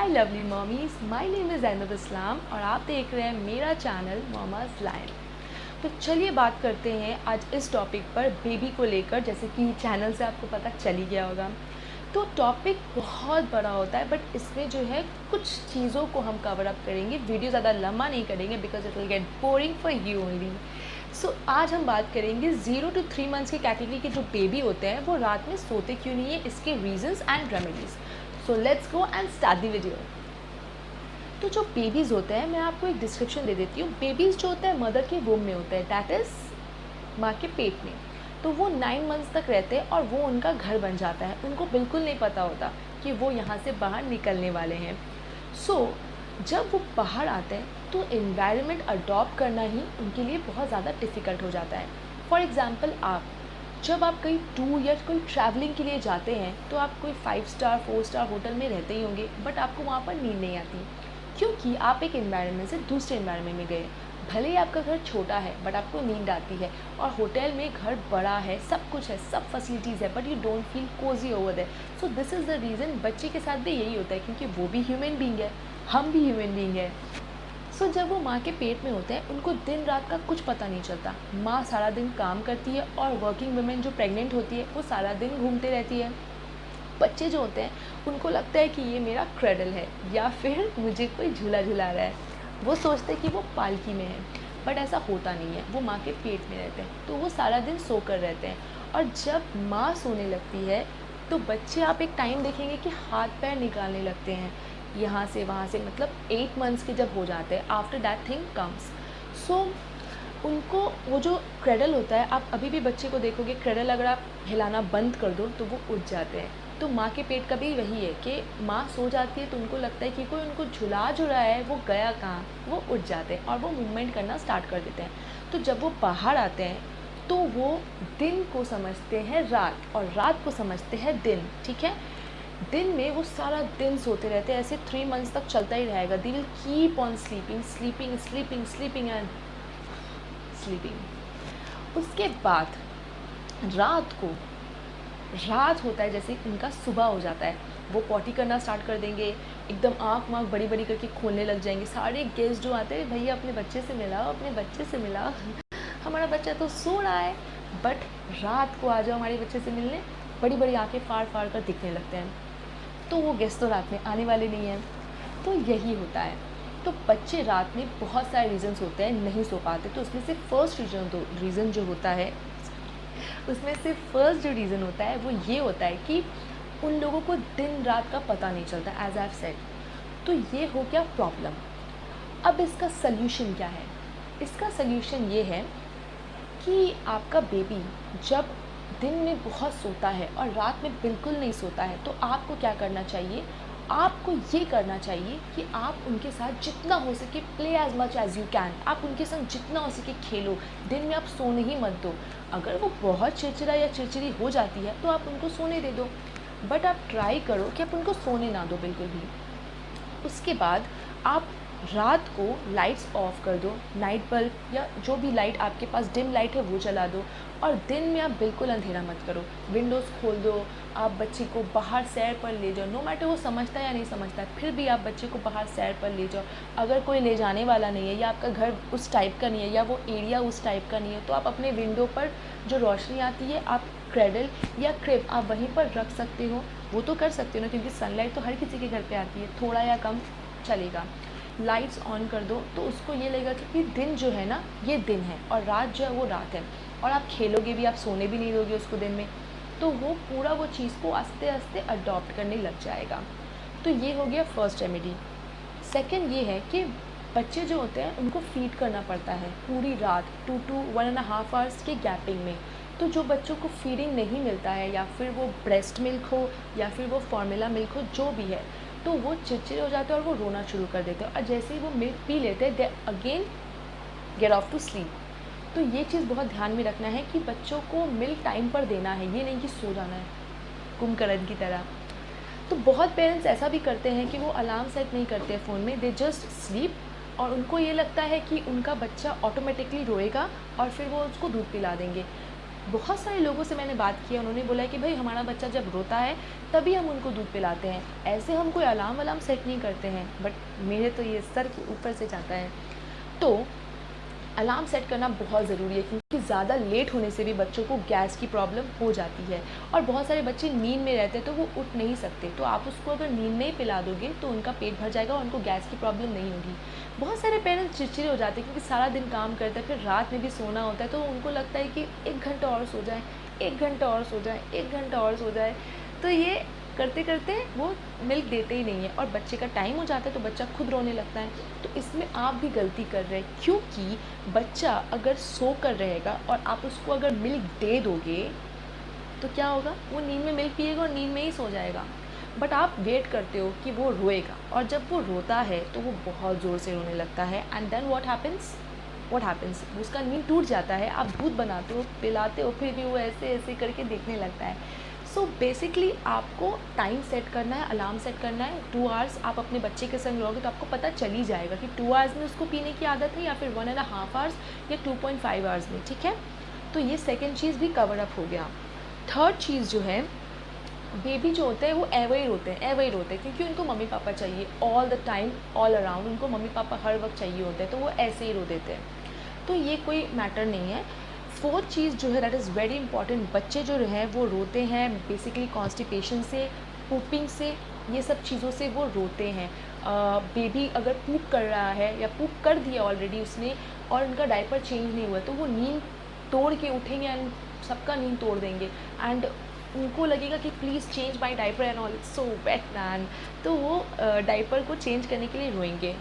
Hi lovely mommies, my name is Zainab Islam और आप देख रहे हैं मेरा चैनल मामाज़ लाइन। तो चलिए बात करते हैं आज इस टॉपिक पर बेबी को लेकर। जैसे कि चैनल से आपको पता चल ही गया होगा, तो टॉपिक बहुत बड़ा होता है, बट इसमें जो है कुछ चीज़ों को हम कवर अप करेंगे। वीडियो ज़्यादा लंबा नहीं करेंगे because it will get boring for you only. So आज हम बात करेंगे 0 to 3 मंथ्स की कैटेगरी के जो बेबी होते हैं वो रात में सोते क्यों नहीं है, इसके reasons and remedies. So let's go and start the video. तो जो बेबीज़ होते हैं, मैं आपको एक डिस्क्रिप्शन दे देती हूँ। बेबीज़ जो होता है मदर के वूम में होता है, दैट इज़ माँ के पेट में। तो वो 9 मंथ्स तक रहते हैं और वो उनका घर बन जाता है। उनको बिल्कुल नहीं पता होता कि वो यहाँ से बाहर निकलने वाले हैं। जब वो बाहर आते हैं तो इन्वायरमेंट अडॉप्ट करना ही उनके लिए बहुत ज़्यादा डिफ़िकल्ट हो जाता है। फॉर एग्ज़ाम्पल, जब आप कहीं टूर या कोई ट्रैवलिंग के लिए जाते हैं तो आप कोई 5 स्टार 4 स्टार होटल में रहते ही होंगे, बट आपको वहाँ पर नींद नहीं आती क्योंकि आप एक एनवायरनमेंट से दूसरे एनवायरनमेंट में गए। भले ही आपका घर छोटा है बट आपको नींद आती है, और होटल में घर बड़ा है, सब कुछ है, सब फैसिलिटीज़ है, but you don't feel cosy over there. So this is the reason. बच्चे के साथ भी यही होता है क्योंकि वो भी ह्यूमन बीइंग है, हम भी ह्यूमन बीइंग है। जब वो माँ के पेट में होते हैं उनको दिन रात का कुछ पता नहीं चलता। माँ सारा दिन काम करती है और वर्किंग वुमेन जो प्रेग्नेंट होती है वो सारा दिन घूमते रहती है। बच्चे जो होते हैं उनको लगता है कि ये मेरा क्रेडल है या फिर मुझे कोई झूला झुला रहा है। वो सोचते हैं कि वो पालकी में है, बट ऐसा होता नहीं है। वो माँ के पेट में रहते हैं तो वो सारा दिन सो कर रहते हैं, और जब माँ सोने लगती है तो बच्चे, आप एक टाइम देखेंगे कि हाथ पैर निकालने लगते हैं यहाँ से वहाँ से। मतलब 8 मंथ्स के जब हो जाते हैं, आफ्टर दैट थिंग कम्स। सो उनको वो जो क्रेडल होता है, आप अभी भी बच्चे को देखोगे, क्रेडल अगर आप हिलाना बंद कर दो तो वो उठ जाते हैं। तो माँ के पेट का भी वही है कि माँ सो जाती है तो उनको लगता है कि कोई उनको झुला रहा है, वो गया कहाँ, वो उठ जाते हैं और वो मूवमेंट करना स्टार्ट कर देते हैं। तो जब वो बाहर आते हैं तो वो दिन को समझते हैं रात, और रात को समझते हैं दिन। ठीक है, दिन में वो सारा दिन सोते रहते हैं। ऐसे 3 मंथ्स तक चलता ही रहेगा। They will keep on sleeping sleeping sleeping sleeping and sleeping. उसके बाद रात होता है, जैसे इनका सुबह हो जाता है, वो पॉटी करना स्टार्ट कर देंगे। एकदम आँख वाँख बड़ी बड़ी करके खोलने लग जाएंगे। सारे गेस्ट जो आते हैं, भैया अपने बच्चे से मिलाओ, अपने बच्चे से मिलाओ, हमारा बच्चा तो सो रहा है। बट रात को आ जाओ हमारे बच्चे से मिलने, बड़ी बड़ी आँखें फाड़ फाड़ कर दिखने लगते हैं। तो वो गेस्ट तो रात में आने वाले नहीं हैं। तो यही होता है। तो बच्चे रात में बहुत सारे रीज़न्स होते हैं नहीं सो पाते। तो उसमें से फर्स्ट रीज़न जो होता है, उसमें से फर्स्ट जो रीज़न होता है वो ये होता है कि उन लोगों को दिन रात का पता नहीं चलता, एज आई हैव सेड। तो ये हो गया प्रॉब्लम। अब इसका सल्यूशन क्या है? इसका सल्यूशन ये है कि आपका बेबी जब दिन में बहुत सोता है और रात में बिल्कुल नहीं सोता है, तो आपको क्या करना चाहिए? आपको ये करना चाहिए कि आप उनके साथ जितना हो सके play as much as you can. आप उनके संग जितना हो सके खेलो। दिन में आप सोने ही मत दो। अगर वो बहुत चिड़चिड़ा या चिड़चिड़ी हो जाती है तो आप उनको सोने दे दो, बट आप ट्राई करो कि आप उनको सोने ना दो बिल्कुल भी। उसके बाद आप रात को लाइट्स ऑफ कर दो, नाइट बल्ब या जो भी लाइट आपके पास डिम लाइट है वो जला दो, और दिन में आप बिल्कुल अंधेरा मत करो। विंडोज़ खोल दो। आप बच्चे को बाहर सैर पर ले जाओ। नो मैटर वो समझता है या नहीं समझता है, फिर भी आप बच्चे को बाहर सैर पर ले जाओ। अगर कोई ले जाने वाला नहीं है या आपका घर उस टाइप का नहीं है या वो एरिया उस टाइप का नहीं है, तो आप अपने विंडो पर जो रोशनी आती है, आप क्रेडल या क्रिब आप वहीं पर रख सकते हो। वो तो कर सकते हो ना, क्योंकि सनलाइट तो हर किसी के घर पे आती है, थोड़ा या कम चलेगा। लाइट्स ऑन कर दो तो उसको ये लगेगा कि दिन जो है ना ये दिन है और रात जो है वो रात है। और आप खेलोगे भी, आप सोने भी नहीं दोगे उसको दिन में, तो वो पूरा वो चीज़ को आस्ते आस्ते अडॉप्ट करने लग जाएगा। तो ये हो गया फर्स्ट रेमेडी। सेकंड ये है कि बच्चे जो होते हैं उनको फीड करना पड़ता है पूरी रात, 2 to 1.5 आवर्स के गैपिंग में। तो जो बच्चों को फीडिंग नहीं मिलता है, या फिर वो ब्रेस्ट मिल्क हो या फिर वो फॉर्मूला मिल्क हो, जो भी है, तो वो चिड़चिड़े हो जाते हैं और वो रोना शुरू कर देते हैं, और जैसे ही वो मिल्क पी लेते हैं they again get off to sleep. तो ये चीज़ बहुत ध्यान में रखना है कि बच्चों को मिल्क टाइम पर देना है, ये नहीं कि सो जाना है कुंभकर्ण की तरह। तो बहुत पेरेंट्स ऐसा भी करते हैं कि वो अलार्म सेट नहीं करते फ़ोन में, दे जस्ट स्लीप, और उनको ये लगता है कि उनका बच्चा ऑटोमेटिकली रोएगा और फिर वो उसको दूध पिला देंगे। बहुत सारे लोगों से मैंने बात की है, उन्होंने बोला है कि भाई हमारा बच्चा जब रोता है तभी हम उनको दूध पिलाते हैं, ऐसे हम कोई अलार्म वलार्म सेट नहीं करते हैं। बट मेरे तो ये सर के ऊपर से जाता है। तो अलार्म सेट करना बहुत ज़रूरी है, क्योंकि ज़्यादा लेट होने से भी बच्चों को गैस की प्रॉब्लम हो जाती है। और बहुत सारे बच्चे नींद में रहते हैं तो वो उठ नहीं सकते, तो आप उसको अगर नींद में ही पिला दोगे तो उनका पेट भर जाएगा और उनको गैस की प्रॉब्लम नहीं होगी। बहुत सारे पेरेंट्स चिड़चिड़े हो जाते हैं, क्योंकि सारा दिन काम करते हैं, फिर रात में भी सोना होता है, तो उनको लगता है कि 1 घंटा और सो जाए, 1 घंटा और सो जाए, 1 घंटा और सो जाए। तो ये करते करते वो मिल्क देते ही नहीं है, और बच्चे का टाइम हो जाता है तो बच्चा खुद रोने लगता है। तो इसमें आप भी गलती कर रहे हैं, क्योंकि बच्चा अगर सो कर रहेगा और आप उसको अगर मिल्क दे दोगे तो क्या होगा, वो नींद में मिल्क पिएगा और नींद में ही सो जाएगा। बट आप वेट करते हो कि वो रोएगा, और जब वो रोता है तो वो बहुत ज़ोर से रोने लगता है। एंड देन व्हाट हैपन्स, उसका नींद टूट जाता है। आप दूध बनाते हो, पिलाते हो, फिर भी वो ऐसे ऐसे करके देखने लगता है। सो बेसिकली आपको टाइम सेट करना है, अलार्म सेट करना है। 2 आवर्स आप अपने बच्चे के संग रहोगे तो आपको पता चल ही जाएगा कि 2 आवर्स में उसको पीने की आदत है, या फिर 1.5 आवर्स या 2.5 आवर्स में, ठीक है। तो ये सेकेंड चीज़ भी कवर अप हो गया। थर्ड चीज़ जो है, बेबी जो होते हैं वो एवं ही रोते हैं, क्योंकि उनको मम्मी पापा चाहिए all the time, all around उनको मम्मी पापा हर वक्त चाहिए होते हैं, तो वो ऐसे ही रो देते हैं। तो ये कोई मैटर नहीं है। फोर्थ चीज़ जो है, दैट इज़ वेरी इंपॉर्टेंट, बच्चे जो हैं वो रोते हैं बेसिकली कॉन्स्टिपेशन से, पूपिंग से, ये सब चीज़ों से वो रोते हैं। बेबी अगर पूप कर रहा है या पूप कर दिया ऑलरेडी उसने, और उनका डायपर चेंज नहीं हुआ, तो वो नींद तोड़ के उठेंगे एंड सबका नींद तोड़ देंगे, एंड उनको लगेगा कि please change my diaper and all, it's so wet man. तो वो डायपर को चेंज करने के लिए रोएंगे।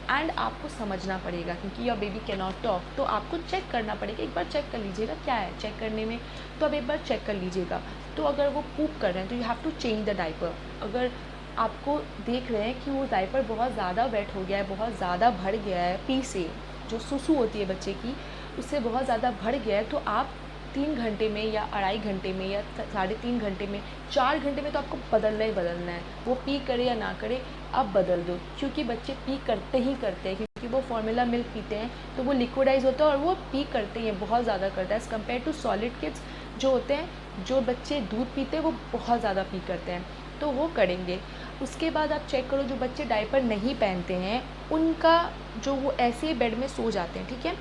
एंड आपको समझना पड़ेगा, क्योंकि your baby can not talk, तो आपको चेक करना पड़ेगा। एक बार चेक कर लीजिएगा क्या है चेक करने में, तो अब एक बार चेक कर लीजिएगा। तो अगर वो पूप कर रहे हैं तो you have to change the diaper. अगर आपको देख रहे हैं कि वो डायपर बहुत ज़्यादा वेट हो गया है, बहुत ज़्यादा भर गया है, पी से जो सुसु होती है बच्चे की, उससे बहुत ज़्यादा भर गया है, तो आप 3 घंटे में या 2.5 घंटे में या 3.5 घंटे में, 4 घंटे में तो आपको बदलना ही बदलना है। वो पी करे या ना करे, आप बदल दो, क्योंकि बच्चे पी करते ही करते हैं, क्योंकि वो फार्मूला मिल्क पीते हैं तो वो लिक्विडाइज होता है और वो पी करते हैं, बहुत ज़्यादा करता है as compared to solid kids जो होते हैं। जो बच्चे दूध पीते हैं वो बहुत ज़्यादा पी करते हैं, तो वो करेंगे। उसके बाद आप चेक करो, जो बच्चे डायपर नहीं पहनते हैं उनका, जो वो ऐसे ही बेड में सो जाते हैं, ठीक है,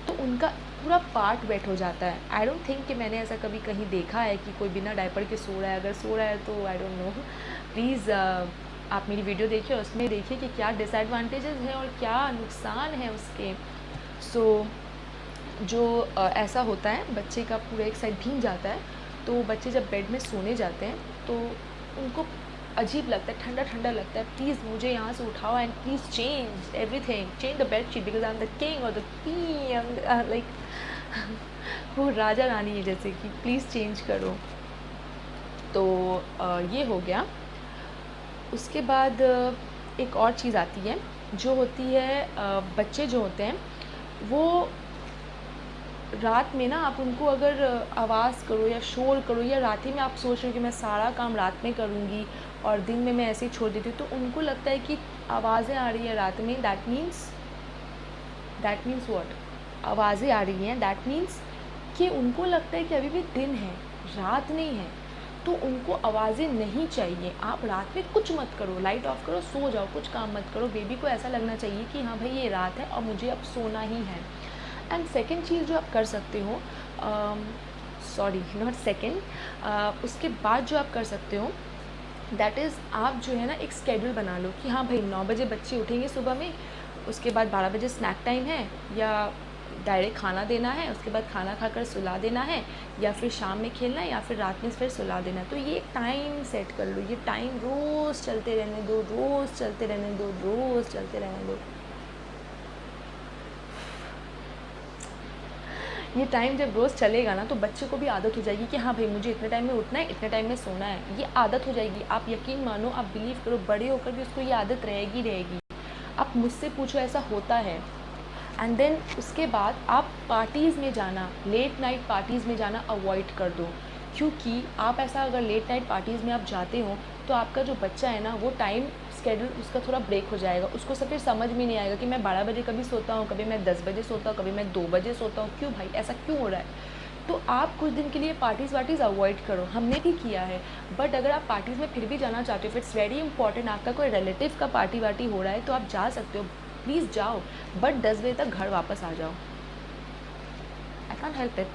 तो उनका पूरा पार्ट वेट हो जाता है। आई डोंट थिंक कि मैंने ऐसा कभी कहीं देखा है कि कोई बिना डायपर के सो रहा है। अगर सो रहा है तो आई डोंट नो, प्लीज़ आप मेरी वीडियो देखिए और उसमें देखिए कि क्या डिसएडवांटेजेस हैं और क्या नुकसान है उसके। सो जो ऐसा होता है, बच्चे का पूरा एक साइड भीग जाता है, तो बच्चे जब बेड में सोने जाते हैं तो उनको अजीब लगता है, ठंडा ठंडा लगता है। प्लीज़ मुझे यहाँ से उठाओ and please change everything, change the bed sheet because I am the king और द क्वीन, लाइक वो राजा रानी है जैसे कि, प्लीज़ चेंज करो। तो ये हो गया। उसके बाद एक और चीज़ आती है, जो होती है बच्चे जो होते हैं वो रात में ना, आप उनको अगर आवाज़ करो या शोर करो, या रात ही में आप सोच रहे हो कि मैं सारा काम रात में करूँगी और दिन में मैं ऐसे ही छोड़ देती हूँ, तो उनको लगता है कि आवाज़ें आ रही है रात में, दैट मीन्स व्हाट, आवाज़ें आ रही हैं, दैट मीन्स कि उनको लगता है कि अभी भी दिन है, रात नहीं है, तो उनको आवाज़ें नहीं चाहिए। आप रात में कुछ मत करो, लाइट ऑफ करो, सो जाओ, कुछ काम मत करो। बेबी को ऐसा लगना चाहिए कि हाँ भाई ये रात है और मुझे अब सोना ही है। एंड सेकेंड चीज़ जो आप कर सकते हो, सॉरी नॉट सेकेंड, उसके बाद जो आप कर सकते हो दैट इज़, आप जो है ना एक स्केड्यूल बना लो कि हाँ भाई 9 बजे बच्चे उठेंगे सुबह में, उसके बाद 12 बजे स्नैक टाइम है, या डायरेक्ट खाना देना है, उसके बाद खाना खाकर सुला देना है, या फिर शाम में खेलना है, या फिर रात में फिर सुला देना है। तो ये टाइम सेट कर लो, ये टाइम रोज़ चलते रहने दो, रोज़ चलते रहने दो, रोज़ चलते रहने दो। ये टाइम जब रोज़ चलेगा ना, तो बच्चे को भी आदत हो जाएगी कि हाँ भाई मुझे इतने टाइम में उठना है, इतने टाइम में सोना है। ये आदत हो जाएगी, आप यकीन मानो, आप बिलीव करो, बड़े होकर भी उसको ये आदत रहेगी। आप मुझसे पूछो, ऐसा होता है। एंड देन उसके बाद आप पार्टीज़ में जाना, लेट नाइट पार्टीज़ में जाना अवॉइड कर दो, क्योंकि आप ऐसा अगर लेट नाइट पार्टीज़ में आप जाते हो तो आपका जो बच्चा है ना, वो टाइम स्केड्यूल उसका थोड़ा ब्रेक हो जाएगा। उसको सब फिर समझ में नहीं आएगा कि मैं 12 बजे कभी सोता हूँ, कभी मैं 10 बजे सोता हूँ, कभी मैं 2 बजे सोता हूँ, क्यों भाई ऐसा क्यों हो रहा है। तो आप कुछ दिन के लिए पार्टीज़ अवॉइड करो, हमने भी किया है। बट अगर आप पार्टीज़ में फिर भी जाना चाहते हो, इफ इट्स वेरी इंपॉर्टेंट, आपका कोई रिलेटिव का पार्टी वार्टी हो रहा है तो आप जा सकते हो, प्लीज़ जाओ, बट 10 बजे तक घर वापस आ जाओ। I can help it.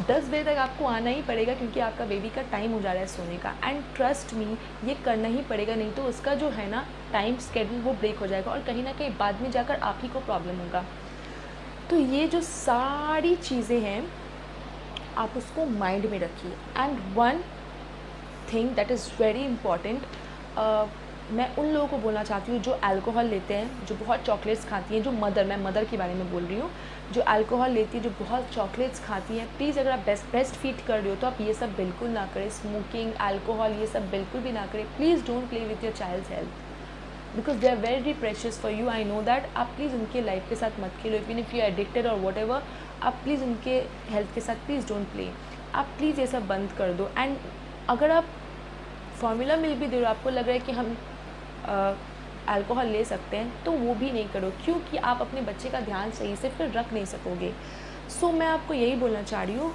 10 बजे तक आपको आना ही पड़ेगा क्योंकि आपका बेबी का टाइम हो जा रहा है सोने का, एंड ट्रस्ट मी ये करना ही पड़ेगा, नहीं तो उसका जो है ना टाइम स्केड्यूल वो ब्रेक हो जाएगा और कहीं ना कहीं बाद में जाकर आप ही को प्रॉब्लम होगा। तो ये जो सारी चीज़ें हैं आप उसको माइंड में रखिए। And one thing that is very important, मैं उन लोगों को बोलना चाहती हूँ जो अल्कोहल लेते हैं, जो बहुत चॉकलेट्स खाती हैं, जो मैं मदर के बारे में बोल रही हूँ, जो अल्कोहल लेती है, जो बहुत चॉकलेट्स खाती हैं, प्लीज़ अगर आप ब्रेस्ट फीड कर रहे हो तो आप ये सब बिल्कुल ना करें, स्मोकिंग, अल्कोहल ये सब बिल्कुल भी ना करें। Please don't play with your child's health because they are very precious for you, I know that. आप प्लीज़ उनके लाइफ के साथ मत खेलो, इवन इफ़ यू एडिक्टेड और वट एवर, आप प्लीज़ उनके हेल्थ के साथ प्लीज़ डोंट प्ले। आप प्लीज़ ये सब बंद कर दो। एंड अगर आप फार्मूला मिल्क भी दे रहे हो, आपको लग रहा है कि हम अल्कोहल ले सकते हैं, तो वो भी नहीं करो क्योंकि आप अपने बच्चे का ध्यान सही से फिर रख नहीं सकोगे। सो मैं आपको यही बोलना चाह रही हूँ,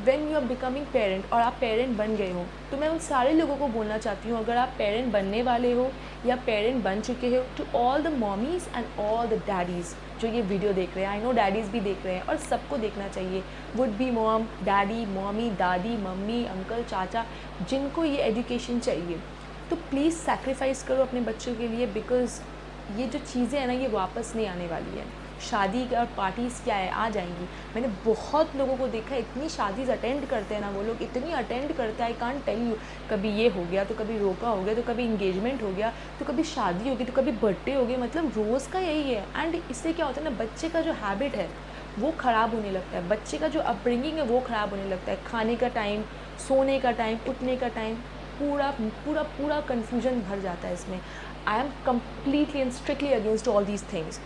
when you are becoming parent और आप पेरेंट बन गए हो, तो मैं उन सारे लोगों को बोलना चाहती हूँ, अगर आप पेरेंट बनने वाले हो या पेरेंट बन चुके हो, to all the mommies and all the daddies जो ये वीडियो देख रहे हैं, आई नो डैडीज़ भी देख रहे हैं और सबको देखना चाहिए, would be mom, daddy, mommy, दादी, मम्मी, अंकल, चाचा, जिनको ये एजुकेशन चाहिए, तो प्लीज़ सैक्रिफाइस करो अपने बच्चों के लिए, बिकॉज़ ये जो चीज़ें हैं ना ये वापस नहीं आने वाली है। शादी और पार्टीज़ क्या है, आ जाएंगी। मैंने बहुत लोगों को देखा है, इतनी शादीज़ अटेंड करते हैं ना वो लोग, इतनी अटेंड करते हैं, आई कांट टेल यू। कभी ये हो गया तो कभी रोका हो गया तो कभी इंगेजमेंट हो गया तो कभी शादी होगी तो कभी बर्थडे हो गया, मतलब रोज़ का यही है। एंड इससे क्या होता है ना, बच्चे का जो हैबिट है वो ख़राब होने लगता है, बच्चे का जो अपब्रिंगिंग है वो ख़राब होने लगता है। खाने का टाइम, सोने का टाइम, उठने का टाइम, पूरा पूरा पूरा कन्फ्यूजन भर जाता है इसमें। I am completely and strictly against all these things.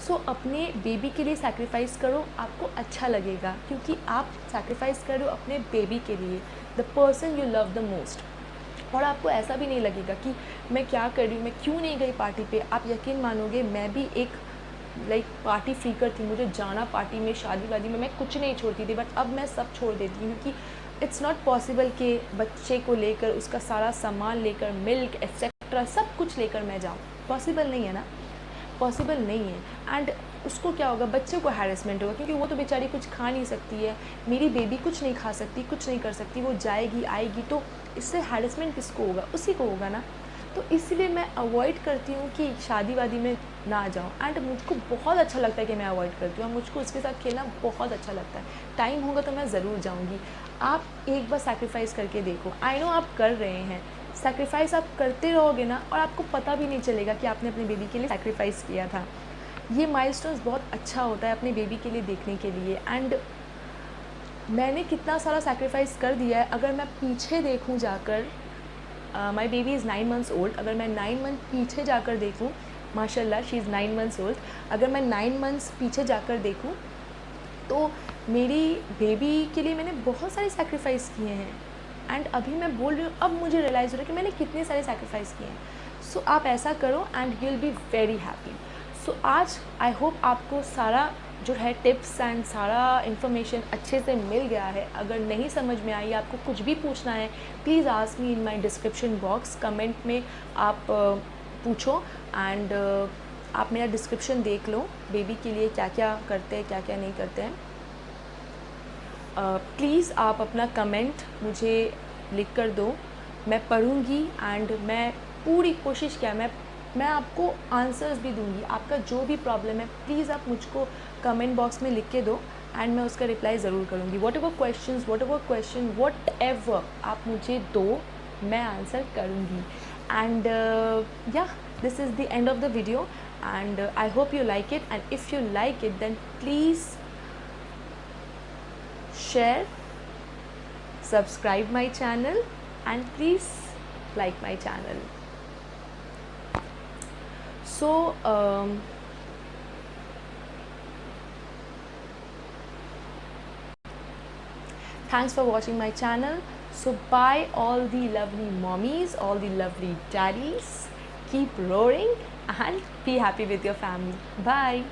So अपने बेबी के लिए सैक्रिफाइस करो, आपको अच्छा लगेगा क्योंकि आप सैक्रिफाइस करो अपने बेबी के लिए, the person you love the most. और आपको ऐसा भी नहीं लगेगा कि मैं क्या कर रही हूँ, मैं क्यों नहीं गई पार्टी पे। आप यकीन मानोगे, मैं भी एक पार्टी फ्रीकर थी, मुझे जाना पार्टी में, शादी वादी में मैं कुछ नहीं छोड़ती थी, बट अब मैं सब छोड़ देती हूँ क्योंकि इट्स नॉट पॉसिबल कि बच्चे को लेकर उसका सारा सामान लेकर, मिल्क एक्सेट्रा सब कुछ लेकर मैं जाऊँ, पॉसिबल नहीं है ना, पॉसिबल नहीं है। एंड उसको क्या होगा, बच्चे को हैरेसमेंट होगा क्योंकि वो तो बेचारी कुछ खा नहीं सकती है, मेरी बेबी कुछ नहीं खा सकती, कुछ नहीं कर सकती, वो जाएगी आएगी तो इससे हैरेसमेंट किसको होगा, उसी को होगा ना। तो इसलिए मैं अवॉइड करती हूँ कि शादी वादी में ना जाऊँ। एंड मुझको बहुत अच्छा लगता है कि मैं अवॉइड करती हूँ, मुझको उसके साथ खेलना बहुत अच्छा लगता है। टाइम होगा तो मैं ज़रूर जाऊँगी। आप एक बार सैक्रिफाइस करके देखो, आई नो आप कर रहे हैं, सैक्रिफाइस आप करते रहोगे ना और आपको पता भी नहीं चलेगा कि आपने अपने बेबी के लिए सैक्रिफाइस किया था। ये माइलस्टोन्स बहुत अच्छा होता है अपने बेबी के लिए देखने के लिए। एंड मैंने कितना सारा सैक्रिफाइस कर दिया है, अगर मैं पीछे देखूँ जाकर, my baby is 9 months old, अगर मैं 9 month पीछे जाकर देखूँ, माशाल्लाह शी इज़ 9 months ओल्ड, अगर मैं 9 months पीछे जाकर देखूँ तो मेरी बेबी के लिए मैंने बहुत सारे सैक्रिफाइस किए हैं। एंड अभी मैं बोल रही हूँ, अब मुझे रियलाइज़ हो रहा है कि मैंने कितने सारे सैक्रिफाइस किए हैं। सो आप ऐसा करो and you will be very happy. So आज आई होप आपको सारा जो है टिप्स एंड सारा इन्फॉर्मेशन अच्छे से मिल गया है। अगर नहीं समझ में आई, आपको कुछ भी पूछना है, please ask me in my description box, comment में आप पूछो। एंड आप मेरा डिस्क्रिप्शन देख लो, बेबी के लिए क्या क्या करते हैं, क्या क्या नहीं करते हैं। प्लीज़ आप अपना कमेंट मुझे लिख कर दो, मैं पढ़ूँगी एंड मैं पूरी कोशिश क्या, मैं आपको आंसर्स भी दूँगी। आपका जो भी प्रॉब्लम है प्लीज़ आप मुझको कमेंट बॉक्स में लिख के दो एंड मैं उसका रिप्लाई ज़रूर करूँगी। वॉट एवर क्वेश्चन आप मुझे दो, मैं आंसर करूँगी। एंड या this is the end of the video and I hope you like it, and if you like it then please share, subscribe my channel and please like my channel. So thanks for watching my channel. So bye all the lovely mommies, all the lovely daddies, keep roaring and be happy with your family. Bye.